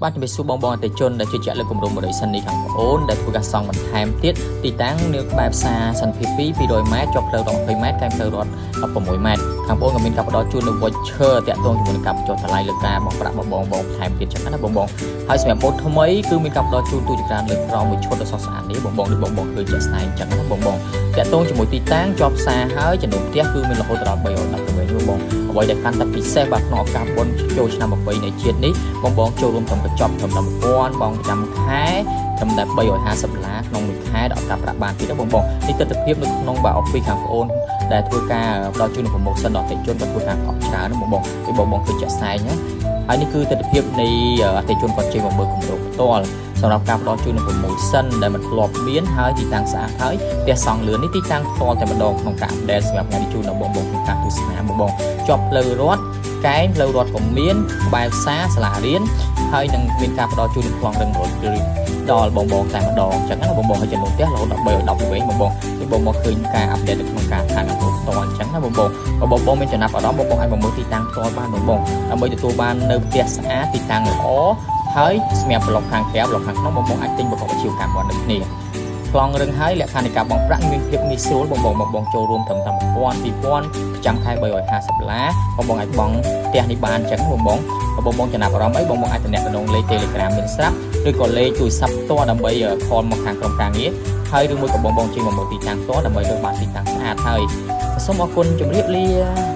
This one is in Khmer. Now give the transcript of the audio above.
បាទជំរាបសួរបងអតិជនដែលជួយចាក់លើគម្រោងបរិយាសិននេះខាងបងអូនដែលធ្វើការសង់បន្ថែមទៀតទីតាំងនៅក្បែរផ្សារសន្តិភាព200ម៉ែត្រជាប់ផ្លូវ20ម៉ែត្រកែមផ្លូវរត់16ម៉ែត្រខាងបងក៏មានការផ្ដល់ជូននៅ voucher តាក់ទងជាមួយនឹងការបញ្ចុះតម្លៃលើការបង់ប្រាក់បងបន្ថែមទៀតចឹងណាបងហើយសម្រាប់បូតថ្មីគឺមានការផ្ដល់ជូនទូចច្រើនលើក្រោមមួយឈុតដ៏ស្រស់ស្អាតនេះបងដូចបងឃើញជាក់ស្ដែងចឹងណាបងតាក់ទងជាមួយទីតាំងជាប់ផ្សារហើយចំនួនផ្ទះគឺមានរហូតដល់318បងអ្វីដែលកាន់តែពិសេសបាទក្នុងឱកាសបុណ្យចូលឆ្នាំ8នៃជាតិនេះបងចូលរួមត្រឹមកញ្ចប់ត្រឹម1000បងប្រចាំខែត្រឹមតែ$350ក្នុងមួយខែដល់ការប្រាក់បានទៀតបងនេះទស្សនវិជ្ជានៅក្នុងបាទ office ខាងបងអូនដែលធ្វើការផ្ដល់ជូននៅ promotion ដល់អតិថិជនគាត់ធ្វើការអបច្រើនបងបងឃើញចាក់ស្ដែងណាហើយនេះគឺទស្សនវិជ្ជានៃអតិថិជនគាត់ជិះមកមើលគម្រោងផ្ទាល់សម្រាប់ការផ្ដល់ជូននៅ promotion ដែលមិនធ្លាប់មានហើយទីតាំងស្អាតហើយផ្ទះសង់លឿននេះទីតាំងផ្ទាល់តែម្ដងក្នុងការ update សម្រាប់ថ្ងៃនេះជូនដល់បងក្នុងការទស្សនាបងជាប់ផ្លូវរត់កែងផ្លូវរត់ក៏មានក្បែរផ្សារសាលារៀនហើយនឹងមានការផ្ដល់ជូនប្លង់រឹងរត់ដល់បងតែម្ដងចឹងណាបងហើយចំនួនផ្ទះរហូតដល់3ដល់10វិញបងឃើញការអាប់ដេតនៅក្នុងការខាងផ្ទាល់ចឹងណាបងមានចំណាប់អារម្មណ៍បងឲ្យមកមើលទីតាំងផ្ទាល់បានបងដើម្បីទទួលបាននៅផ្ទះស្អាតទីតាំងល្អហើយសម្រាប់ប្លុកខាងក្រៅប្លុកខាងក្នុងបងអាចទិញប្រកបអាជីវកម្មបានដូចគ្នាប្លង់រឹងហើយលក្ខខណ្ឌនៃការបង់ប្រាក់មានភាពងាយស្រួលបងចូលរួមត្រឹមតែ1000 2000ប្រចាំខែ$350បងអាចបង់ផ្ទះនេះបានចឹងបងចំណាប់អារម្មណ៍អីបងអាចតំណលេខ Telegram មានស្រាប់ឬក៏លេខទូរស័ព្ទផ្ទាល់ដើម្បី call មកខាងក្រុមការងារហើយឬមួយក៏បងជិះមកមើលទីតាំងផ្ទាល់ដើម្បីលើកបានទីតាំងស្អាតហើយសូមអរគុណជម្រាបលា